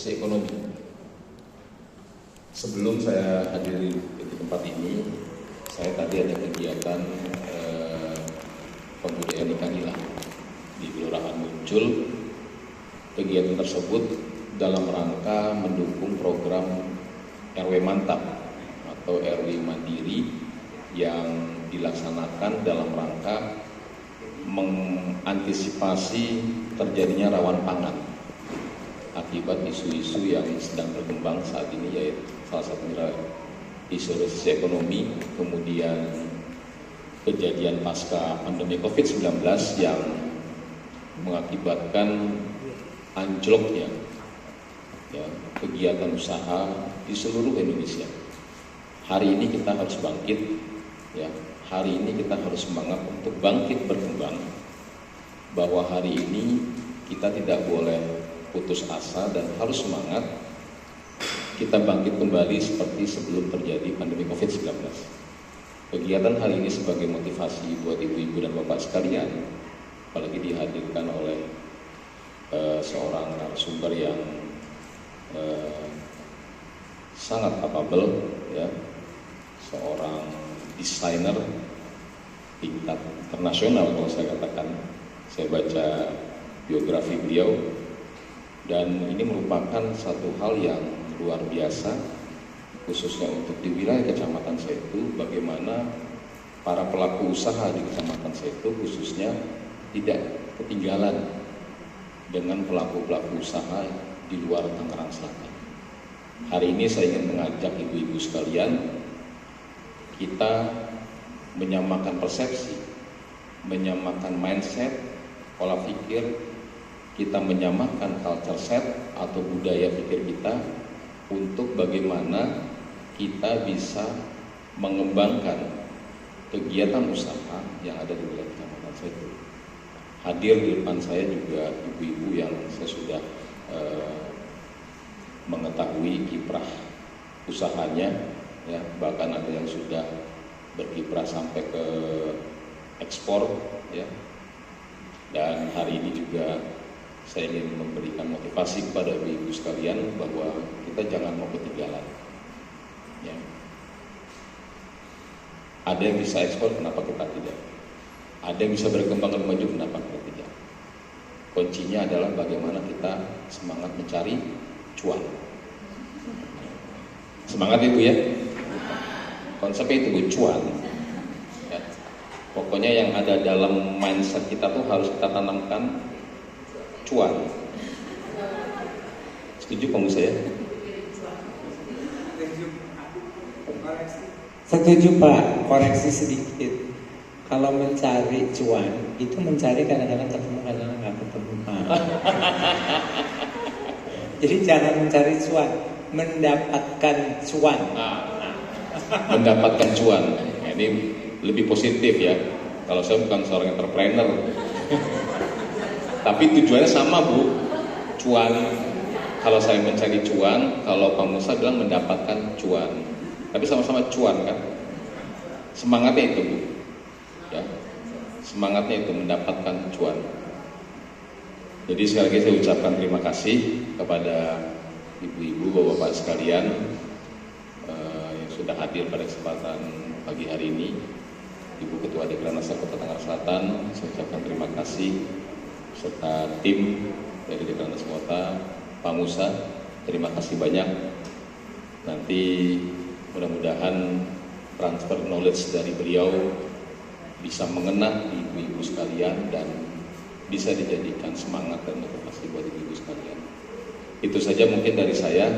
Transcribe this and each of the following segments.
sisi ekonomi. Sebelum saya hadir di tempat ini, saya tadi ada kegiatan pembudayaan ikan nila di Kelurahan Muncul. Kegiatan tersebut dalam rangka mendukung program RW Mantap atau RW Mandiri yang dilaksanakan dalam rangka mengantisipasi terjadinya rawan pangan akibat isu-isu yang sedang berkembang saat ini, yaitu salah satunya isu resesi ekonomi, kemudian kejadian pasca pandemi COVID-19 yang mengakibatkan anjloknya kegiatan usaha di seluruh Indonesia. Hari ini kita harus bangkit, hari ini kita harus semangat untuk bangkit berkembang, bahwa hari ini kita tidak boleh putus asa dan harus semangat kita bangkit kembali seperti sebelum terjadi pandemi COVID-19. Kegiatan hari ini sebagai motivasi buat ibu-ibu dan bapak sekalian, apalagi dihadirkan oleh seorang narasumber yang sangat capable, seorang desainer tingkat internasional kalau saya katakan. Saya baca biografi beliau dan ini merupakan satu hal yang luar biasa, khususnya untuk di wilayah kecamatan Setu, bagaimana para pelaku usaha di kecamatan Setu khususnya tidak ketinggalan dengan pelaku-pelaku usaha di luar Tangerang Selatan. Hari ini saya ingin mengajak ibu-ibu sekalian, kita menyamakan persepsi, menyamakan mindset, pola pikir, kita menyamakan culture set atau budaya pikir kita untuk bagaimana kita bisa mengembangkan kegiatan usaha yang ada di wilayah kecamatan Setu. Hadir di depan saya juga ibu-ibu yang saya sudah mengetahui kiprah usahanya, bahkan ada yang sudah berkiprah sampai ke ekspor, Dan hari ini juga saya ingin memberikan motivasi kepada ibu-ibu sekalian bahwa kita jangan mau ketinggalan. Ada yang bisa ekspor, kenapa kita tidak? Ada yang bisa berkembang lebih maju, kenapa kita tidak? Kuncinya adalah bagaimana kita semangat mencari cuan. Semangat itu konsepnya itu cuan. Pokoknya yang ada dalam mindset kita tuh harus kita tanamkan cuan. Setuju kamu saya? Setuju Pak, koreksi sedikit. Kalau mencari cuan, itu mencari kadang-kadang ketemu, kadang-kadang nggak ketemu Pak. Jadi jangan mencari cuan, mendapatkan cuan. Mendapatkan cuan. Nah, ini lebih positif ya. Kalau saya bukan seorang entrepreneur, tapi tujuannya sama Bu, cuan. Kalau saya mencari cuan, kalau Pak Musa bilang mendapatkan cuan, tapi sama-sama cuan kan. Semangatnya itu Bu, semangatnya itu mendapatkan cuan. Jadi sekali lagi saya ucapkan terima kasih kepada ibu-ibu, bapak-bapak sekalian yang sudah hadir pada kesempatan pagi hari ini. Ibu Ketua Dekranasda Kota Tangerang Selatan, saya ucapkan terima kasih, serta tim dari Dekranasda Kota, Pak Musa, terima kasih banyak. Nanti mudah-mudahan transfer knowledge dari beliau bisa mengena di ibu-ibu sekalian dan bisa dijadikan semangat dan motivasi buat ibu-ibu sekalian. Itu saja mungkin dari saya.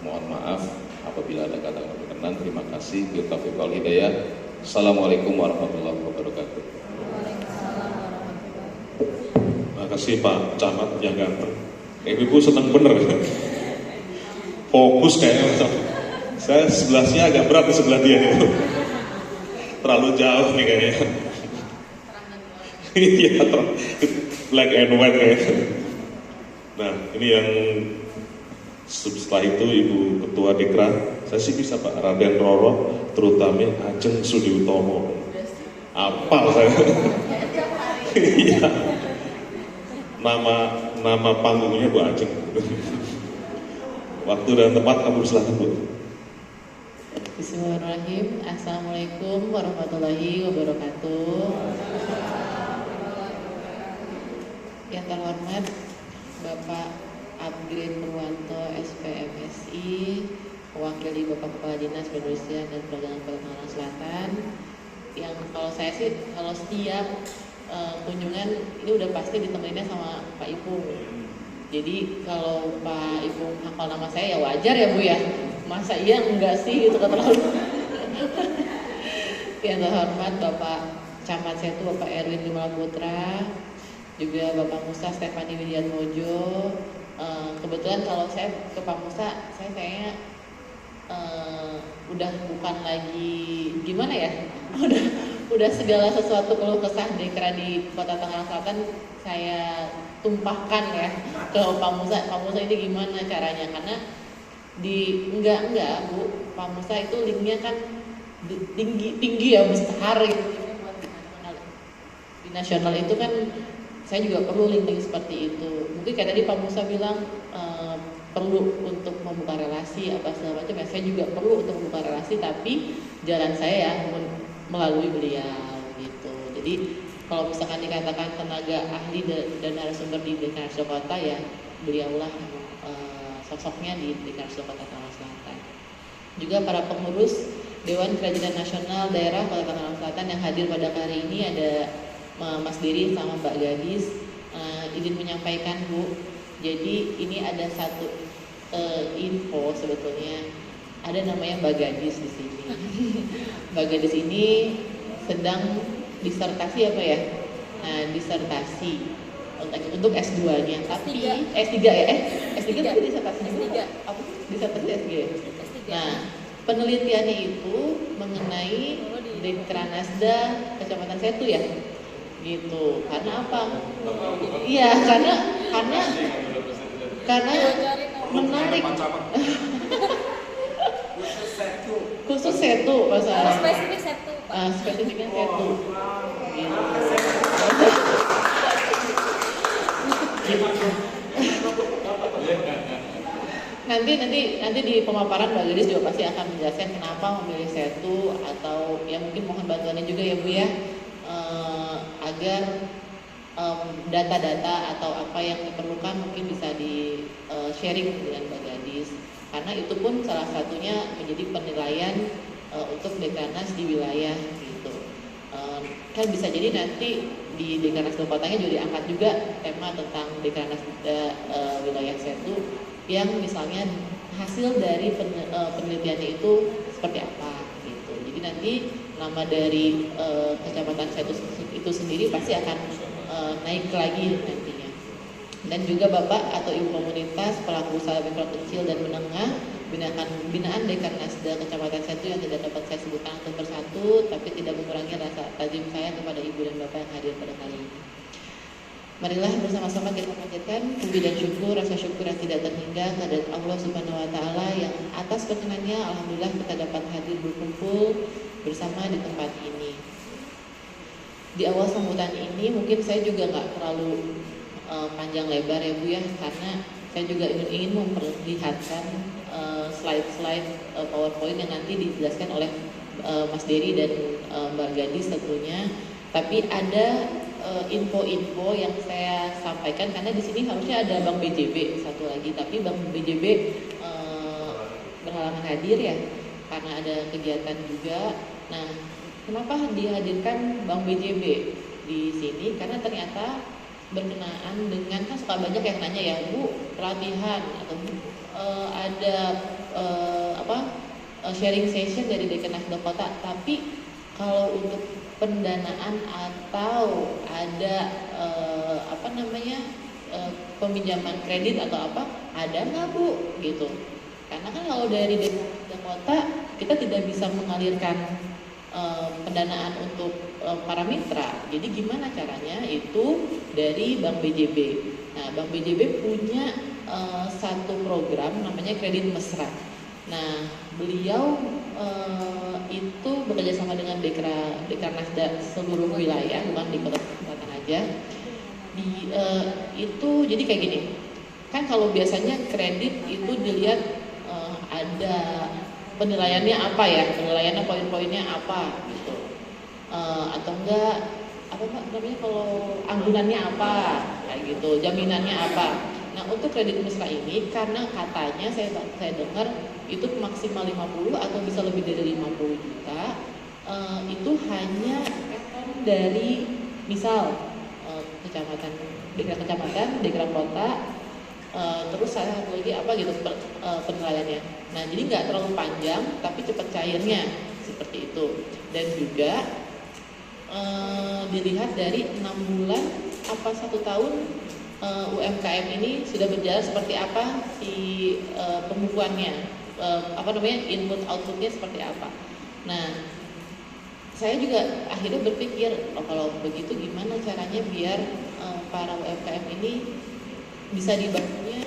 Mohon maaf apabila ada kata-kata berkenan. Terima kasih. Billahi taufiq wal hidayah. Assalamualaikum warahmatullahi wabarakatuh. Terima kasih Pak Camat yang ganteng. Ibu senang bener. Fokus kayaknya. Saya sebelahnya agak berat di sebelah dia itu. Terlalu jauh nih kayaknya. Iya, black and white kayaknya. Nah, ini yang setelah itu Ibu Ketua Dekra, saya sih bisa Pak Raden Roro, terutama Ajeng Sudiutomo. Apal saya. Iya. Nama panggungnya Bu Ajeng. Waktu dan tempat kamu silakan Bu. Bismillahirrahmanirrahim. Assalamualaikum warahmatullahi wabarakatuh. Yang terhormat Bapak Upgrade Purwanto SPMSI, mewakili Bapak Kepala Dinas Perindustrian dan Perdagangan Kota Tangerang Selatan. Yang kalau saya sih kalau setiap kunjungan ini udah pasti ditemeninnya sama Pak Ipung. Jadi kalau Pak Ipung hafal nama saya ya wajar ya Bu ya. Masa iya enggak sih gitu keterlaluan. Yang terhormat Bapak Camat Setu Bapak Erwin Gimala Putra, juga Bapak Musa Stefani Widiatmojo. Kebetulan kalau saya ke Pak Musa, saya kayaknya udah bukan lagi gimana ya, udah segala sesuatu keluh kesah Dekra di Kota Tangerang Selatan saya tumpahkan ya ke Pak Musa. Pak Musa ini gimana caranya? Karena enggak Bu, Pak Musa itu linknya kan tinggi ya, besar gitu. Di nasional itu kan saya juga perlu link seperti itu. Mungkin kayak tadi Pak Musa bilang perlu untuk membuka relasi apa segala macam, ya saya juga perlu untuk membuka relasi, tapi jalan saya ya melalui beliau gitu. Jadi kalau misalkan dikatakan tenaga ahli dan narasumber di Dekranasda Kota, ya beliaulah sosoknya di Dekranasda Kota Tangerang Selatan. Juga para pengurus Dewan Kerajinan Nasional Daerah Kota Tangerang Selatan yang hadir pada hari ini ada Mas Diri sama Mbak Gadis. Izin menyampaikan Bu, jadi ini ada satu info sebetulnya, ada namanya Mbak Gadis di sini. Mbak Gadis ini sedang disertasi apa ya? Nah, disertasi untuk S2-nya, tapi S3 ya? S3 tapi disertasinya juga apa? Disertasi S3 ya? Nah, penelitiannya itu mengenai Dekranasda Kecamatan Setu ya? Gitu. Karena apa? Iya, karena menarik. khusus Setu masalah. Spesifik Setu. Spesifiknya Setu. Gitu. Nanti di pemaparan Mbak Gadis juga pasti akan menjelaskan kenapa memilih Setu, atau ya mungkin mohon bantuannya juga ya Bu ya, agar data-data atau apa yang diperlukan mungkin bisa di sharing dengan Mbak Gadis, karena itu pun salah satunya menjadi penilaian untuk Dekranasda di wilayah gitu. Kan bisa jadi nanti di Dekranasda Kotanya juga diangkat juga tema tentang Dekranasda wilayah Setu, yang misalnya hasil dari penelitiannya itu seperti apa gitu. Jadi nanti nama dari Kecamatan Setu itu sendiri pasti akan naik lagi nantinya. Dan juga Bapak atau Ibu komunitas pelaku usaha mikro kecil dan menengah binaan Dekranasda Kecamatan Setu yang tidak dapat saya sebutkan satu persatu, tapi tidak mengurangi rasa tajam saya kepada Ibu dan Bapak yang hadir pada kali ini. Marilah bersama-sama kita panjatkan puji dan syukur, rasa syukur yang tidak terhingga kehadirat Allah Subhanahu wa taala yang atas perkenannya alhamdulillah kita dapat hadir berkumpul bersama di tempat ini. Di awal sambutan ini mungkin saya juga nggak terlalu panjang lebar ya Bu ya, karena saya juga ingin memperlihatkan slide-slide PowerPoint yang nanti dijelaskan oleh Mas Dery dan Mbak Gadis tentunya. Tapi ada info-info yang saya sampaikan, karena di sini harusnya ada Bank BJB satu lagi, tapi Bank BJB berhalangan hadir ya karena ada kegiatan juga. Nah, kenapa dihadirkan Bank BJB di sini? Karena ternyata berkenaan dengan, kan suka banyak yang nanya ya Bu, pelatihan atau ada sharing session dari Dekranasda Kota, tapi kalau untuk pendanaan atau ada peminjaman kredit atau apa, ada nggak Bu gitu? Karena kan kalau dari Dekranasda Kota kita tidak bisa mengalirkan pendanaan untuk para mitra. Jadi gimana caranya? Itu dari Bank BJB. Nah, Bank BJB punya satu program namanya Kredit Mesra. Nah, beliau itu bekerja sama dengan Dekranasda seluruh wilayah, bukan di Kota Selatan aja. Itu jadi kayak gini. kan kalau biasanya kredit itu dilihat ada penilaiannya apa ya, penilaiannya poin-poinnya apa gitu. Atau enggak apa Mbak namanya kalau anggunannya apa kayak gitu, jaminannya apa. Nah, untuk kredit mesra ini karena katanya saya dengar itu maksimal 50 atau bisa lebih dari 50 juta, itu hanya dari misal kecamatan, dekra kota, terus satu lagi apa gitu penilaiannya. Nah, jadi nggak terlalu panjang tapi cepat cairnya seperti itu. Dan juga dilihat dari 6 bulan apa 1 tahun UMKM ini sudah berjalan seperti apa si pembukuannya, input outputnya seperti apa. Nah, saya juga akhirnya berpikir, kalau begitu gimana caranya biar para UMKM ini bisa dibantunya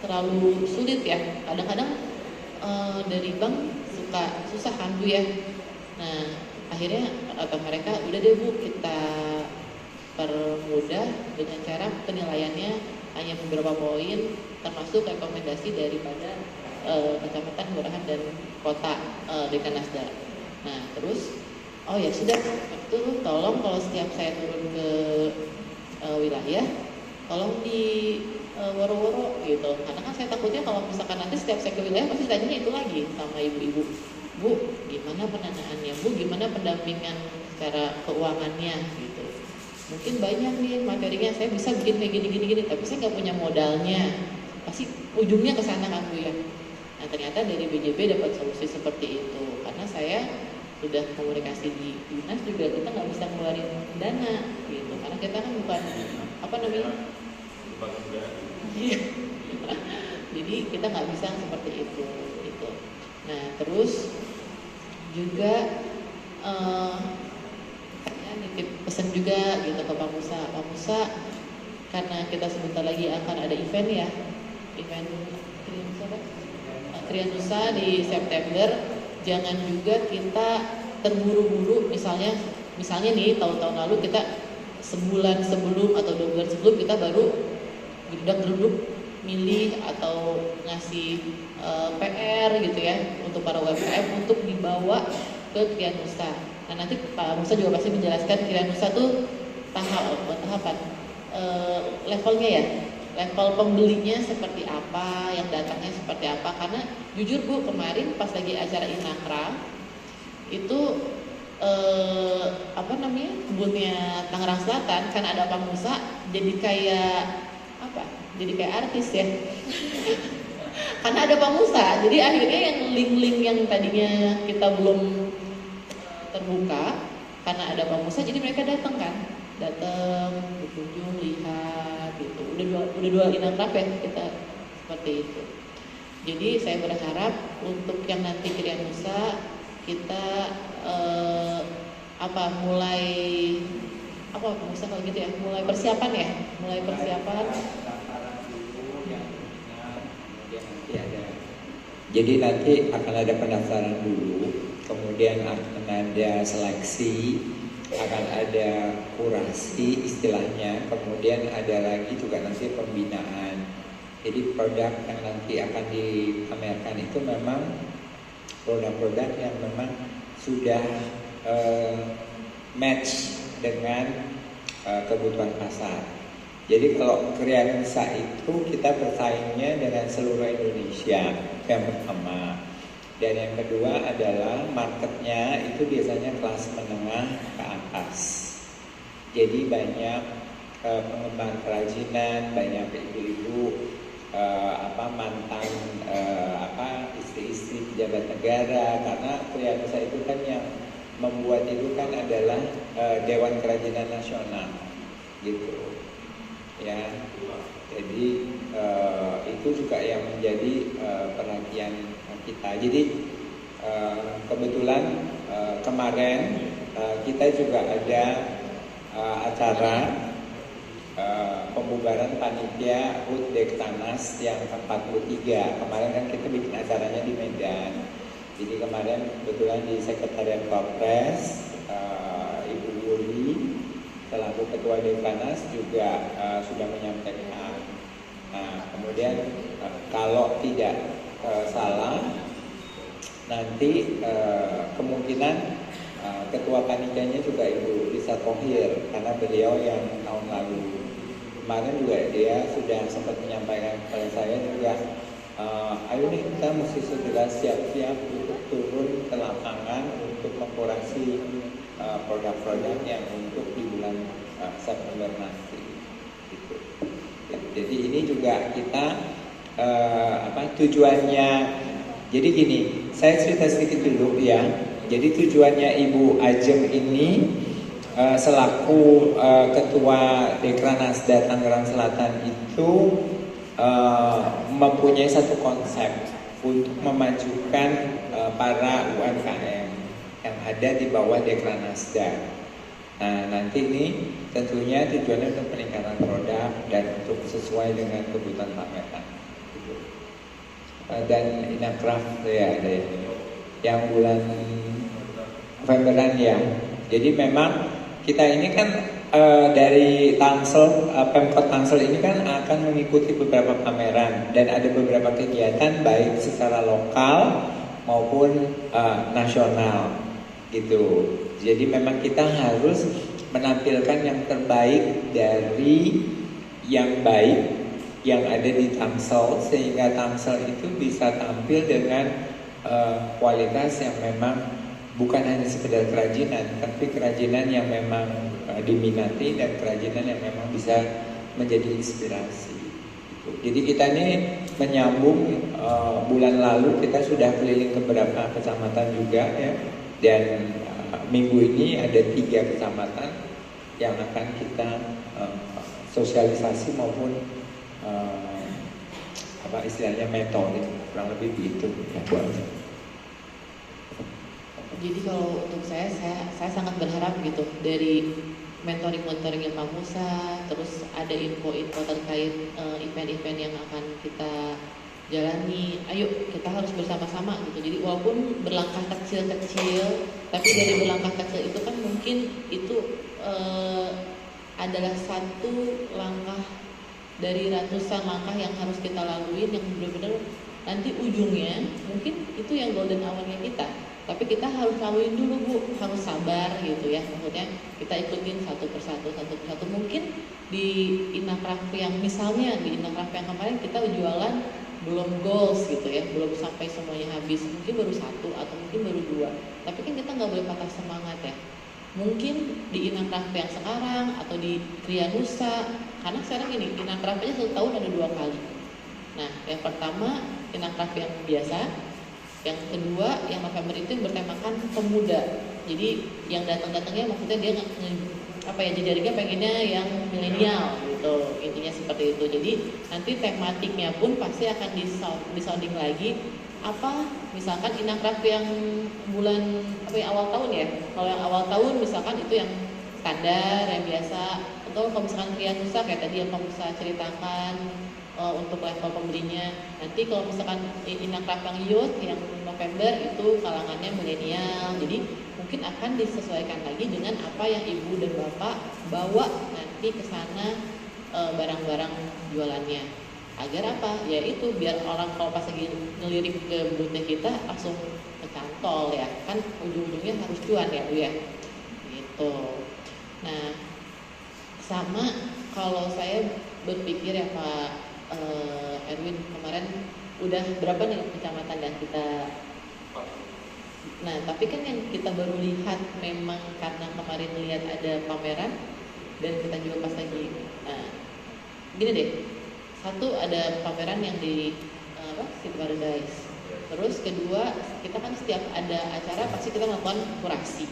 terlalu sulit ya. Kadang-kadang dari bank suka susah kan Bu ya. Nah, akhirnya kata mereka, udah deh Bu, kita permudah dengan cara penilaiannya hanya beberapa poin, termasuk rekomendasi daripada kecamatan, kelurahan dan kota Dekanasda. Nah, terus oh ya sudah, itu tolong kalau setiap saya turun ke wilayah, tolong di woro-woro gitu. Karena kan saya takutnya kalau misalkan nanti setiap saya ke wilayah pasti tanya itu lagi sama ibu-ibu. Bu, gimana pendanaannya? Bu, gimana pendampingan secara keuangannya gitu. Mungkin banyak nih materinya, saya bisa bikin kayak gini, tapi saya nggak punya modalnya. Pasti ujungnya ke sana kan Bu ya. Nah, ternyata dari BJB dapat solusi seperti itu. Karena saya sudah komunikasi di dinas juga, kita nggak bisa ngeluarin dana gitu. Karena kita kan bukan apa namanya? Jadi kita nggak bisa seperti itu gitu. Nah, terus juga saya nitip pesan juga gitu ke Pak Musa, karena kita sebentar lagi akan ada event ya, event Krianusa di September. Jangan juga kita terburu-buru, misalnya nih tahun-tahun lalu kita sebulan sebelum atau 2 bulan sebelum kita baru geruduk milih atau ngasih PR gitu ya untuk para UMKM untuk dibawa ke Krianusa. Nah, nanti Pak Musa juga pasti menjelaskan Krianusa tuh tahapan levelnya ya, level pembelinya seperti apa, yang datangnya seperti apa. Karena jujur Bu, kemarin pas lagi acara Inakra itu kebunnya Tangerang Selatan, kan ada Pak Musa, jadi kayak artis ya. Karena ada Pak Musa, jadi akhirnya yang link-link yang tadinya kita belum terbuka, karena ada Pak Musa, jadi mereka datang berkunjung, lihat gitu. Udah dua Inakra ya kita seperti itu. Jadi saya berharap untuk yang nanti Krianusa kita mulai persiapan. Jadi nanti akan ada pendaftaran dulu, kemudian akan ada seleksi, akan ada kurasi istilahnya, kemudian ada lagi juga nanti pembinaan. Jadi produk yang nanti akan dipamerkan itu memang produk-produk yang memang sudah match dengan kebutuhan pasar. Jadi kalau Krianusa itu kita bersaingnya dengan seluruh Indonesia, yang pertama. Dan yang kedua adalah marketnya itu biasanya kelas menengah ke atas. Jadi banyak pengembang kerajinan, banyak ibu-ibu mantan istri-istri pejabat negara. Karena Krianusa itu kan yang membuat itu kan adalah Dewan Kerajinan Nasional gitu ya. Jadi itu juga yang menjadi perhatian kita. Jadi kebetulan kemarin kita juga ada acara pembubaran panitia HUT Dektanas yang ke-43. Kemarin kan kita bikin acaranya di Medan. Jadi kemarin kebetulan di Sekretariat Korpres, Ibu Yuli selaku Ketua Dektanas juga sudah menyampaikan Nah, kemudian kalau tidak salah, nanti kemungkinan ketua panitianya juga Ibu Lisa Thohir, karena beliau yang tahun lalu kemarin juga dia sudah sempat menyampaikan kepada saya juga, ayo nih kita mesti segera siap-siap untuk turun ke lapangan untuk mengkurasi produk-produk yang untuk di bulan September nanti. Gitu. Jadi ini juga kita tujuannya. Jadi gini, saya cerita sedikit dulu ya. Jadi tujuannya Ibu Ajeng ini selaku Ketua Dekranasda Tangerang Selatan itu mempunyai satu konsep untuk memajukan para UMKM yang ada di bawah Dekranasda. Nah, nanti ini tentunya tujuannya untuk peningkatan produk dan untuk sesuai dengan kebutuhan pameran. Dan Inacraft ya ada yang bulan Novemberan ya. Jadi memang kita ini kan dari Tangsel, Pemkot Tangsel ini kan akan mengikuti beberapa pameran dan ada beberapa kegiatan baik secara lokal maupun nasional gitu. Jadi memang kita harus menampilkan yang terbaik dari yang baik yang ada di Tangsel, sehingga Tangsel itu bisa tampil dengan kualitas yang memang bukan hanya sekedar kerajinan, tapi kerajinan yang memang diminati dan kerajinan yang memang bisa menjadi inspirasi. Jadi kita ini menyambung bulan lalu kita sudah keliling ke beberapa kecamatan juga ya, dan minggu ini ada 3 kecamatan yang akan kita sosialisasi maupun istilahnya metode, kurang lebih begitu ya, Bu. Jadi kalau untuk saya sangat berharap gitu dari mentoring-mentoringnya Pak Musa, terus ada info-info terkait event-event yang akan kita jalani. Ayo kita harus bersama-sama gitu. Jadi walaupun berlangkah kecil-kecil, tapi dari berlangkah kecil itu kan mungkin itu adalah satu langkah dari ratusan langkah yang harus kita laluin, yang benar-benar nanti ujungnya mungkin itu yang golden hour-nya kita. Tapi kita harus laluin dulu Bu, harus sabar gitu ya. Maksudnya kita ikutin satu persatu. Mungkin di Inacraft yang misalnya di Inacraft yang kemarin kita jualan belum goals gitu ya, belum sampai semuanya habis, mungkin baru 1 atau mungkin baru 2. Tapi kan kita nggak boleh patah semangat ya. Mungkin di Inacraft yang sekarang atau di Krianusa, karena sekarang ini Inacraft aja 1 tahun ada 2 kali. Nah, yang pertama Inacraft yang biasa, yang kedua yang November itu yang bertemakan pemuda. Jadi yang datang-datangnya maksudnya dia jejaringnya pengennya yang milenial gitu, intinya seperti itu. Jadi nanti tematiknya pun pasti akan disounding lagi. Apa misalkan Inacraft yang bulan awal tahun ya, kalau yang awal tahun misalkan itu yang standar yang biasa, atau kalau misalkan Krianusa kayak tadi yang Pak Musa ceritakan untuk level pembelinya. Nanti kalau misalkan Inacraft yang youth yang November itu kalangannya milenial, jadi mungkin akan disesuaikan lagi dengan apa yang ibu dan bapak bawa nanti ke sana barang-barang jualannya. Agar apa? Ya itu biar orang kalau pas lagi ngelirik ke boothnya kita langsung kecantol ya, kan ujung-ujungnya harus cuan ya Bu ya. Gitu. Nah, sama kalau saya berpikir ya Pak Erwin, kemarin udah berapa nih kecamatan yang kita. Nah, tapi kan yang kita baru lihat memang karena kemarin lihat ada pameran dan kita juga pas lagi. Nah, gini deh. Satu ada pameran yang di City Paradise. Terus kedua, kita kan setiap ada acara pasti kita melakukan kurasi.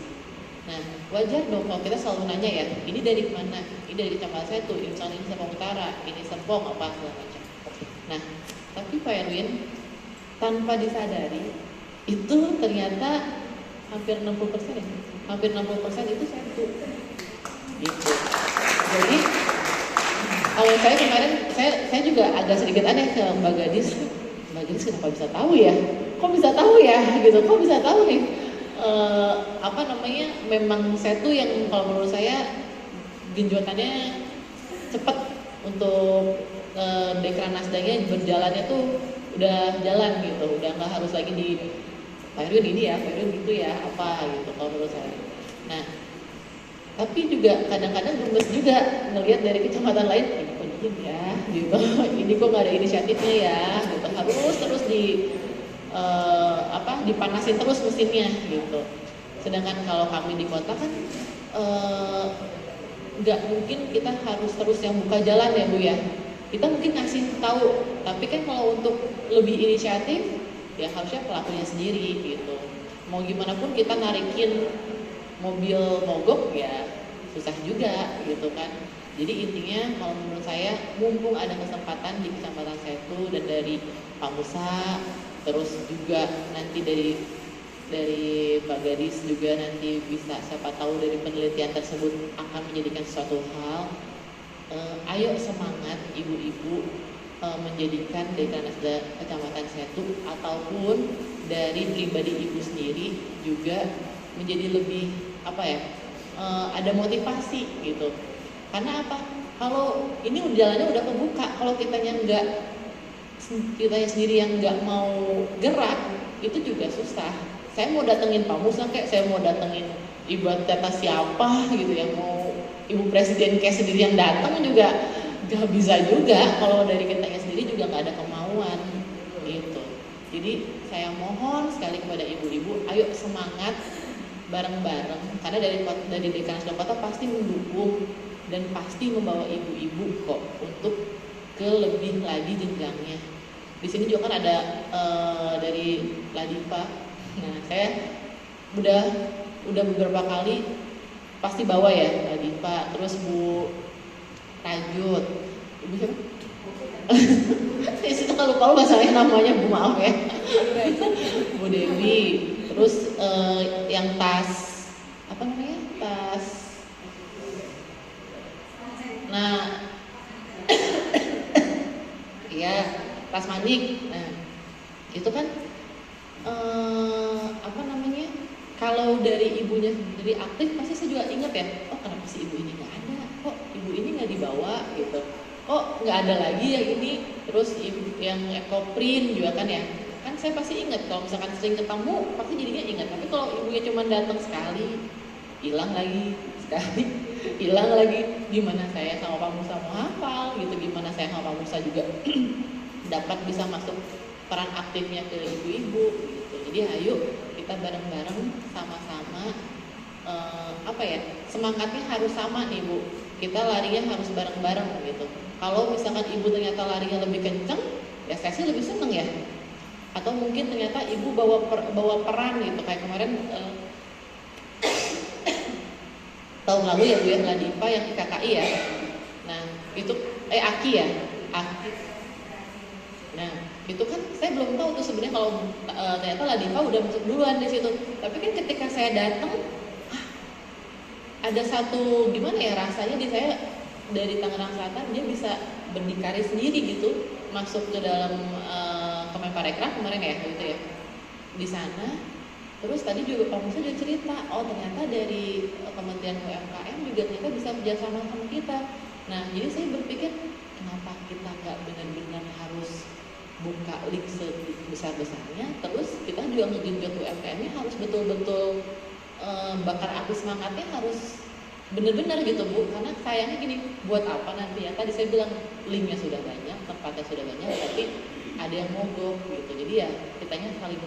Nah, wajar dong kalau kita selalu nanya ya, ini dari mana? Ini dari kecamatan saya tuh, ini misalnya ini Serpong Utara, ini Serpong apa segala macam. Nah, tapi Pak Erwin, tanpa disadari, itu ternyata hampir 60% ya. Hampir 60% itu satu. Gitu. Jadi, kalau saya kemarin, saya juga agak sedikit aneh ke Mbak Gadis. Mbak Gadis kenapa bisa tahu ya? Kok bisa tahu ya? Gitu, kok bisa tahu nih? Memang saya tuh yang kalau menurut saya genjotannya cepat untuk Dekranasdanya berjalannya tuh udah jalan gitu, udah nggak harus lagi di Pak Erwin ini ya, Pak Erwin gitu ya, apa gitu kalau menurut saya. Nah, tapi juga kadang-kadang gemes juga ngelihat dari kecamatan lain, ini kok diem ya, gitu, ini kok nggak ada inisiatifnya ya, gitu, harus terus dipanasin terus mesinnya gitu. Sedangkan kalau kami di kota kan nggak mungkin kita harus terus yang buka jalan ya Bu ya. Kita mungkin ngasih tahu, tapi kan kalau untuk lebih inisiatif ya harusnya pelakunya sendiri gitu. Mau gimana pun kita narikin mobil mogok ya susah juga gitu kan. Jadi intinya kalau menurut saya mumpung ada kesempatan di Kecamatan Setu dan dari Pak Musa, terus juga nanti dari Pak Gadis juga nanti bisa siapa tahu dari penelitian tersebut akan menjadikan suatu hal. Ayo semangat ibu-ibu menjadikan Dekranasda Kecamatan Setu ataupun dari pribadi ibu sendiri juga menjadi lebih ada motivasi gitu. Karena apa? Kalau ini jalannya udah kebuka, kalau kitanya sendiri yang nggak mau gerak itu juga susah. Saya mau datengin Pak Musa kayak saya mau datengin ibu teta siapa gitu yang mau ibu presiden kayak sendiri yang datang juga nggak bisa juga kalau dari kitanya sendiri juga nggak ada kemauan gitu. Jadi saya mohon sekali kepada ibu-ibu, ayo semangat bareng-bareng karena dari Dekranasda Kota pasti mendukung dan pasti membawa ibu-ibu kok untuk ke lebih lagi jenjangnya. Di sini juga kan ada dari Ladipa. Nah, saya udah beberapa kali pasti bawa ya Ladipa, terus Bu Rajut, Ibu siapa? Saya suka lupa bahasanya namanya Bu, maaf ya. Bu Dewi, terus yang tas apa namanya? Tas. Nah, iya, tas manik. Nah, itu kan kalau dari ibunya dari aktif pasti saya juga ingat ya, oh kenapa si ibu ini nggak ada, kok ibu ini nggak dibawa gitu, kok nggak ada lagi yang ini, terus ibu yang ekoprint juga kan ya, kan saya pasti ingat kalau misalkan sering ketemu pasti jadinya ingat, tapi kalau ibunya cuma datang sekali hilang lagi, sekali hilang lagi, gimana saya sama Pak Musa mau hafal gitu, gimana saya sama Pak Musa juga dapat bisa masuk peran aktifnya ke ibu-ibu gitu. Jadi ayo kita bareng-bareng sama-sama semangatnya harus sama nih Bu. Kita larinya harus bareng-bareng gitu. Kalau misalkan ibu ternyata larinya lebih kenceng, ya saya sih lebih seneng ya. Atau mungkin ternyata ibu bawa peran gitu kayak kemarin tahun lalu ya Bu ya, Ladipa yang IKKI ya. Nah, itu Aki ya. Aki. Nah, itu kan saya belum tahu tuh sebenarnya kalau ternyata Ladipa udah masuk duluan di situ. Tapi kan ketika saya datang, ada satu gimana ya rasanya di saya dari Tangerang Selatan dia bisa berdikari sendiri gitu masuk ke dalam Kemenparekraf kemarin ya gitu ya di sana. Terus tadi juga Pak Musa juga cerita, oh ternyata dari Kementerian UMKM juga ternyata bisa bekerjasama sama kita. Nah, jadi saya berpikir kenapa kita nggak benar-benar harus buka link sebesar-besarnya, terus kita juga ngegenjot UMKM-nya harus betul-betul bakar api semangatnya harus benar-benar gitu Bu, karena sayangnya gini, buat apa nanti ya, tadi saya bilang linknya sudah banyak, tempatnya sudah banyak, tapi ada yang mogok gitu, jadi ya kitanya saling